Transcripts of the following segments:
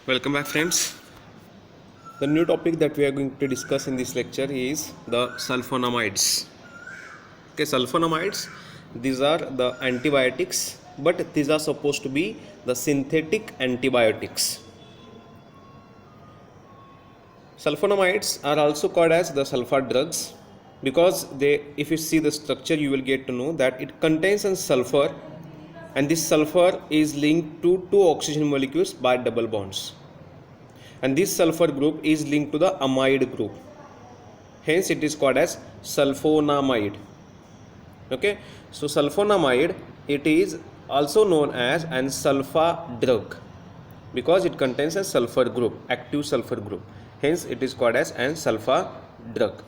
Welcome back, friends. The new topic that we are going to discuss in this lecture is the sulfonamides. Okay, sulfonamides, these are the antibiotics, but these are supposed to be the synthetic antibiotics. Sulfonamides are also called as the sulfur drugs because if you see the structure, you will get to know that it contains a sulfur, and this sulfur is linked to two oxygen molecules by double bonds. And this sulfur group is linked to the amide group, hence it is called as sulfonamide. Okay, so sulfonamide, it is also known as an sulfa drug because it contains a sulfur group, active sulfur group, hence it is called as an sulfa drug.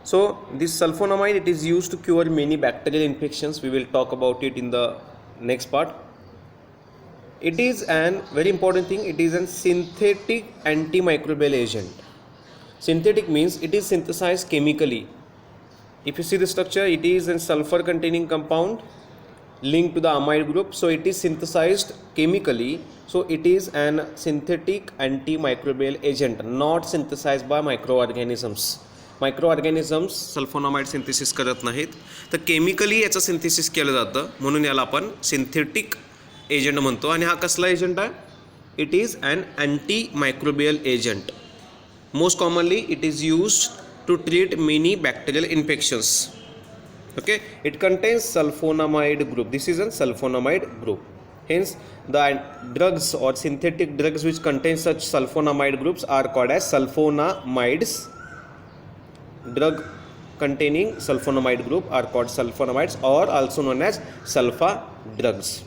So this sulfonamide, it is used to cure many bacterial infections. We will talk about it in the next part. It is an very important thing, it is a synthetic antimicrobial agent. Synthetic means it is synthesized chemically. If you see the structure, it is a sulfur containing compound linked to the amide group, so it is synthesized chemically, so it is an synthetic antimicrobial agent, not synthesized by microorganisms. Microorganisms sulfonamide synthesis करत नाहीत, तर chemically याचं synthesis केलं जातं, म्हणून याला आपण synthetic agent म्हणतो. आणि हा कसला एजंट आहे? It is an antimicrobial agent. Most commonly it is used to treat many bacterial infections. Okay, it contains sulfonamide group. This is a sulfonamide group. Hence, the drugs or synthetic drugs which contain such sulfonamide groups are called as sulfonamides. Drug containing sulfonamide group are called sulfonamides, or also known as sulfa drugs.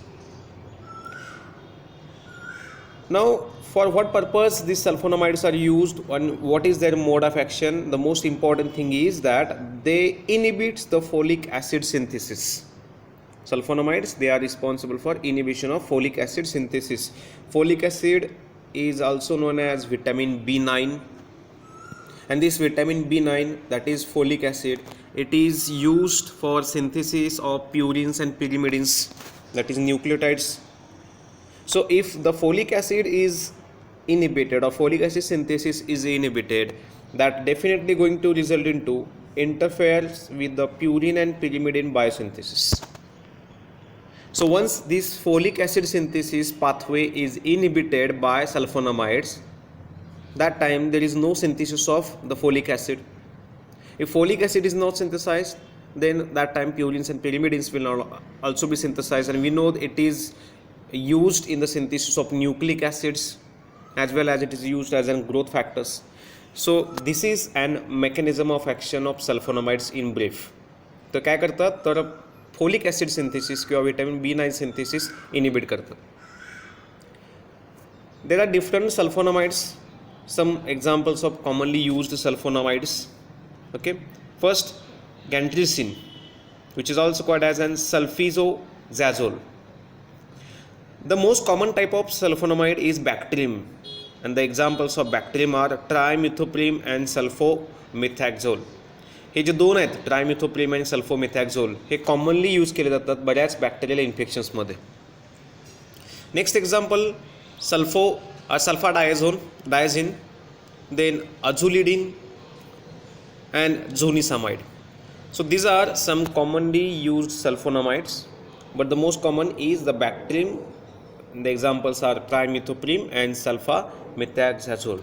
Now, for what purpose these sulfonamides are used and what is their mode of action? The most important thing is that they inhibit the folic acid synthesis. Sulfonamides, they are responsible for inhibition of folic acid synthesis. Folic acid is also known as vitamin B9, and this vitamin B9, that is folic acid, it is used for synthesis of purines and pyrimidines, that is nucleotides. So if the folic acid is inhibited or folic acid synthesis is inhibited, that definitely going to result into interferes with the purine and pyrimidine biosynthesis. So once this folic acid synthesis pathway is inhibited by sulfonamides, that time there is no synthesis of the folic acid. If folic acid is not synthesized, then that time purines and pyrimidines will not also be synthesized, and we know it is used in the synthesis of nucleic acids as well as it is used as an growth factors. So this is an mechanism of action of sulfonamides in brief. तर काय करतात, तर folic acid synthesis किंवा vitamin B9 synthesis inhibit करतात. There are different sulfonamides. Some examples of commonly used sulfonamides. Okay, first gantrycin, which is also called as an sulfizazole. The most common type of sulfonamide is bactrim, and the examples of bactrim are trimethoprim and sulfomethaxazole. हे जे दोन आहेत, trimethoprim आणि सल्फोमेथॅक्झोल, हे commonly use केले जातात बऱ्याच bacterial इन्फेक्शन्समध्ये. Next example sulfadiazine, then azulidine and zonisamide. So these are some commonly used sulfonamides, but the most common is the bactrim. The examples are trimethoprim and sulfamethaxazole.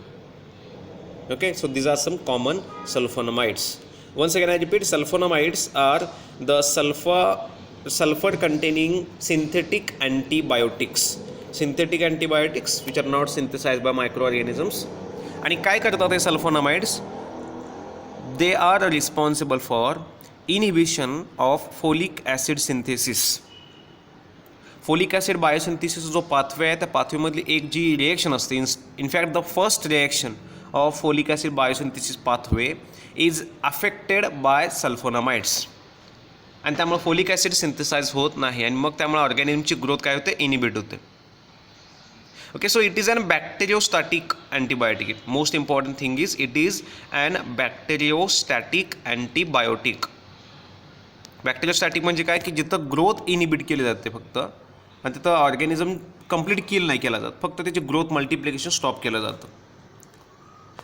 Okay, so these are some common sulfonamides. Once again I repeat, sulfonamides are the sulfur containing synthetic antibiotics. Synthetic antibiotics which are not synthesized by microorganisms. आणि काय करतात हे sulfonamides? They are responsible for inhibition of folic acid synthesis. Folic acid biosynthesis जो pathway आहे, त्या पाथवेमधली एक जी reaction असते, in fact the first reaction of folic acid biosynthesis pathway is affected by sulfonamides, आणि त्यामुळे फोलिक ॲसिड सिंथेसाइज होत नाही, आणि मग त्यामुळे ऑर्गॅनिझमची ग्रोथ काय होते, इनिबिट होते. Okay, so it is an bacteriostatic antibiotic. Most important thing is it is an bacteriostatic antibiotic. Bacteriostatic म्हणजे काय की जिथं ग्रोथ इनिबिट केली जाते फक्त, आणि तिथं ऑर्गॅनिझम कंप्लीट किल नाही केला जात, फक्त त्याची ग्रोथ मल्टिप्लिकेशन स्टॉप केलं जातं.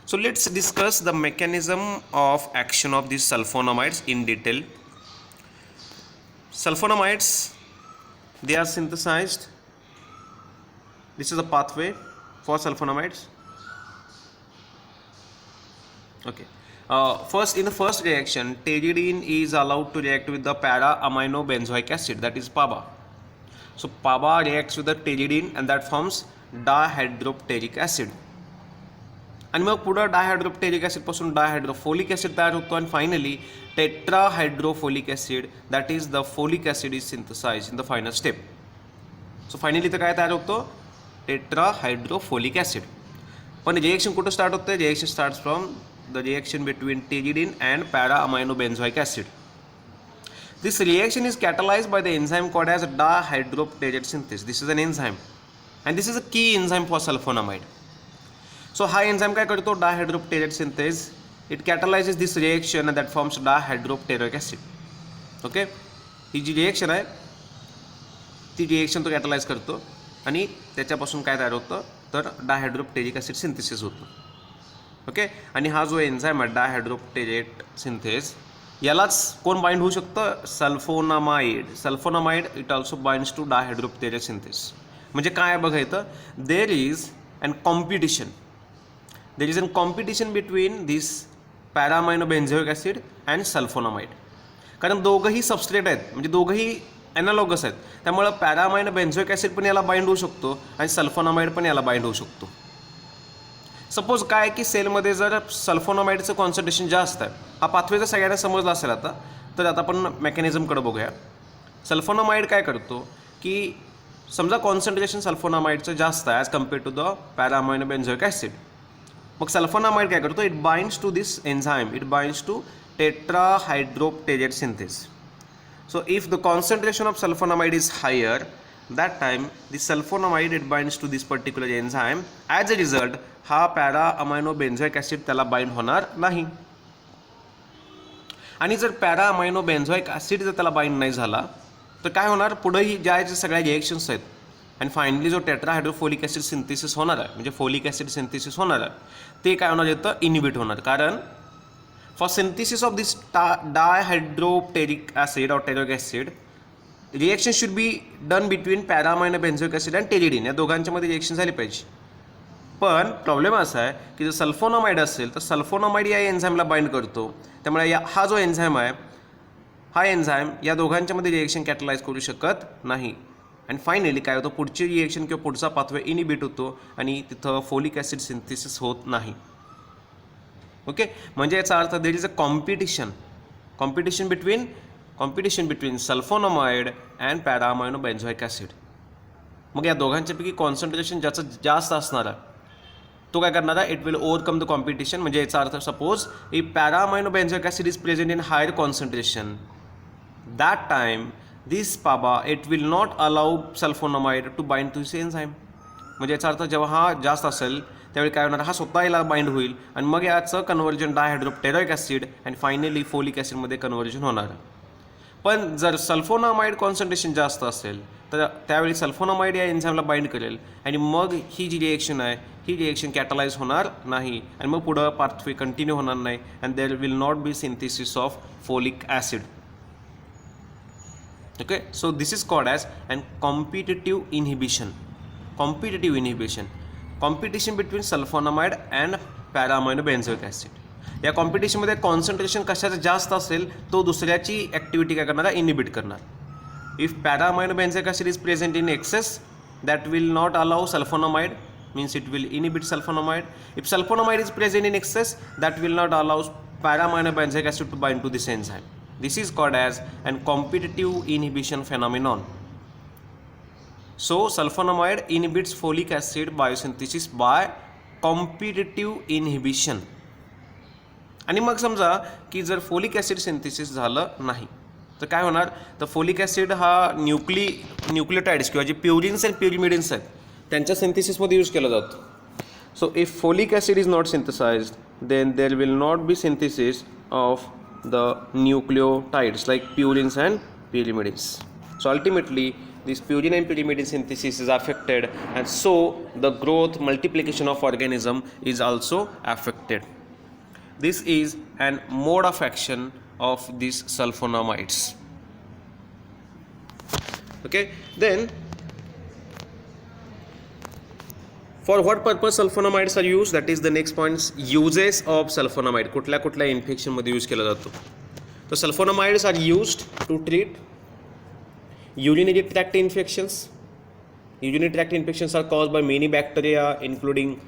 So let's discuss the mechanism of action of these sulfonamides in detail. Sulfonamides, they are synthesized. This is the pathway for sulfonamides. Okay. First, in the first reaction, pteridine is allowed to react with the para-aminobenzoic acid, that is PABA. So PABA reacts with the pteridine and that forms dihydropteric acid. आणि मग पुढं डायहायड्रोप्टेरिक acid पासून डायहायड्रोफोलिक acid तयार होतो आणि finally tetrahydrofolic acid, that is the folic acid is synthesise in the final step. So finally तर काय तयार होतो, टेट्राहायड्रोफोलिक ॲसिड. पण रिएक्शन कुठं स्टार्ट होतं, reaction starts from the reaction between pteridine and para aminobenzoic acid. This reaction is catalysed by the enzyme called as dihydropterid synthesis. This is an enzyme and this is a key enzyme for sulfonamide. So हा enzyme काय करतो, डायहायड्रोप्टेरिक synthase. It catalyses this reaction and that forms dihydropteric acid. Okay, ही जी reaction आहे ती reaction तो कॅटलाइज करतो आणि त्याच्यापासून काय तयार होतं तर डायहायड्रोप्टेरिक ॲसिड सिंथेसिस होतं. ओके, आणि हा जो एन्झाइम आहे डायहायड्रोप्टेरेट सिंथेस, यालाच कोण बाइंड होऊ शकतं, sulfonamide. Sulfonamide it also binds to dihydropteric synthase. म्हणजे काय बघा इथं, there is an competition. There is a competition between this para-aminobenzoic acid and sulfonamide. कारण दोघंही सबस्ट्रेट आहेत, म्हणजे दोघंही ॲनालॉगस आहेत, त्यामुळं पॅरामायनोबेन्झोइक ॲसिड पण याला बाइंड होऊ शकतो आणि सल्फोनामाइड पण याला बाइंड होऊ शकतो. सपोज काय की सेलमध्ये जर सल्फोनामाइडचं कॉन्सन्ट्रेशन जास्त आहे, हा पाथवे जर सगळ्यांना समजला असेल आता, तर आता आपण मेकॅनिझमकडे बघूया. सल्फोनामाइड काय करतो की समजा कॉन्सन्ट्रेशन सल्फोनामाइडचं जास्त आहे as compare to the para aminobenzoic acid. मग सल्फोनामाइड काय करतो, it binds to this enzyme, it binds to tetrahydropterid synthesis. So if the concentration of sulfonamide is higher, that time the sulfonamide it binds to this particular enzyme. As a result, हा para-aminobenzoic acid त्याला bind होणार नाही. आणि जर para-aminobenzoic acid जर त्याला bind नाही झाला तर काय होणार, पुढेही ज्या सगळ्या रिएक्शन्स आहेत आणि फायनली जो टेट्राहायड्रोफोलिक ॲसिड सिंथेसिस होणार आहे, म्हणजे फोलिक ॲसिड सिंथेसिस होणार आहे, ते काय होणार येतं, इनिबिट होणार. कारण for synthesis of this dihydropteric acid or pteric acid, reaction should be done between para aminobenzoic acid and pteridine. या दोघांच्यामध्ये रिएक्शन झाली पाहिजे. पण प्रॉब्लेम असा आहे की जर सल्फोनामाइड असेल तर सल्फोनामाइड या एन्झाइमला बाइंड करतो, त्यामुळे हा जो एन्झाइम आहे, हा एन्झाइम या दोघांच्यामध्ये रिएक्शन कॅटलाइज करू शकत नाही. आणि फायनली काय होतं, पुढची रिएक्शन किंवा पुढचा पाथवे इनिबिट होतो आणि तिथं फोलिक ॲसिड सिंथेसिस होत नाही. ओके, म्हणजे याचा अर्थ there is a competition between sulfonamide and para aminobenzoic acid. मग या दोघांच्यापैकी कॉन्सन्ट्रेशन ज्याचं जास्त असणार आहे तो काय करणार आहे, it will overcome the competition. म्हणजे याचा अर्थ suppose if para aminobenzoic acid is present in higher concentration, that time this PABA it will not allow sulfonamide to bind to this enzyme. म्हणजे याचा अर्थ जेव्हा हा जास्त असेल त्यावेळी काय होणार, हा स्वतः याला बाइंड होईल आणि मग याचं कन्व्हर्जन डायहायड्रोप्टेरिक ॲसिड आणि फायनली फोलिक ॲसिडमध्ये कन्व्हर्जन होणार. पण जर सल्फोनामाइड कॉन्सन्ट्रेशन जास्त असेल तर त्यावेळी सल्फोनामाइड या एन्झाइमला बाइंड करेल आणि मग ही जी रिएक्शन आहे ही रिएक्शन कॅटलाइज होणार नाही आणि मग पुढं पाथवे कंटिन्यू होणार नाही and there will not be synthesis of folic acid. Okay, so this is called as an competitive inhibition. Competition between sulfonamide and para-aminobenzoic acid. या कॉम्पिटिशनमध्ये कॉन्सन्ट्रेशन कशाचं जास्त असेल तो दुसऱ्याची ॲक्टिव्हिटी काय करणार, इनिबिट करणार. If para-aminobenzoic acid is present in excess, that will not allow sulfonamide, means it will inhibit sulfonamide. If sulfonamide is present in excess, that will not allow para-aminobenzoic acid to bind to this enzyme. This is called as an competitive inhibition phenomenon. So sulfonamide inhibits folic acid biosynthesis by competitive inhibition. आणि मग समजा की जर folic acid synthesis झालं नाही तर काय होणार, तर फोलिक ॲसिड हा न्यूक्लियोटाइड्स किंवा जे प्युरिन्स अँड प्युरिमिडिन्स आहेत त्यांच्या सिंथेसिसमध्ये यूज केला जातो. So if folic acid is not synthesised then there will not be synthesis of the nucleotides like purines and pyrimidines. So ultimately this purine and pyrimidine synthesis is affected, and so the growth multiplication of organism is also affected. This is an mode of action of these sulfonamides. Okay, then for what purpose sulfonamides are used, that is the next point. Uses of sulfonamide, कुठल्या कुठल्या infection मध्ये use केला जातो. So sulfonamides are used to treat urinary tract infections. Urinary tract infections are caused by many bacteria including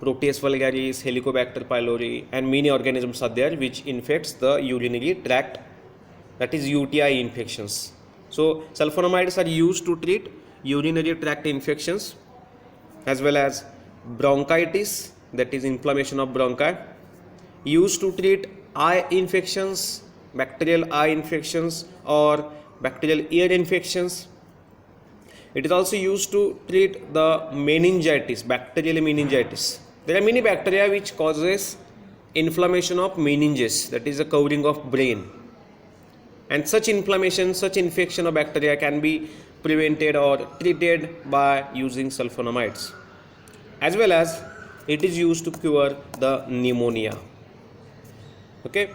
Proteus vulgaris, Helicobacter pylori, and many organisms are there which infects the urinary tract, that is UTI infections. So sulfonamides are used to treat urinary tract infections as well as bronchitis, that is inflammation of bronchi, used to treat eye infections, bacterial eye infections or bacterial ear infections. It is also used to treat the meningitis, bacterial meningitis. There are many bacteria which causes inflammation of meninges, that is the covering of brain, and such inflammation, such infection of bacteria can be prevented or treated by using sulfonamides, as well as it is used to cure the pneumonia. Okay,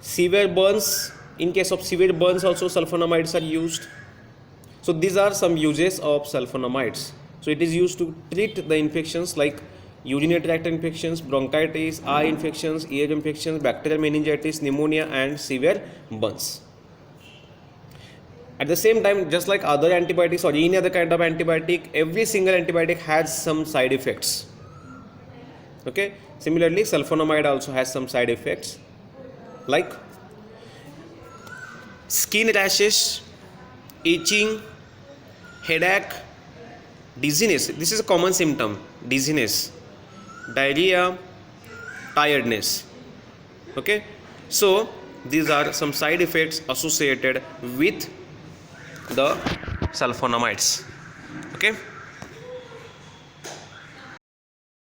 severe burns, in case of severe burns also sulfonamides are used. So these are some uses of sulfonamides. So it is used to treat the infections like urinary tract infections, bronchitis, eye infections, ear infections, bacterial meningitis, pneumonia, and severe burns. At the same time, just like other antibiotics or any other kind of antibiotic, every single antibiotic has some side effects. Okay, similarly sulfonamide also has some side effects like skin rashes, itching, headache, dizziness. This is a common symptom: dizziness, diarrhea, tiredness. Okay, so these are some side effects associated with the sulfonamides. Okay.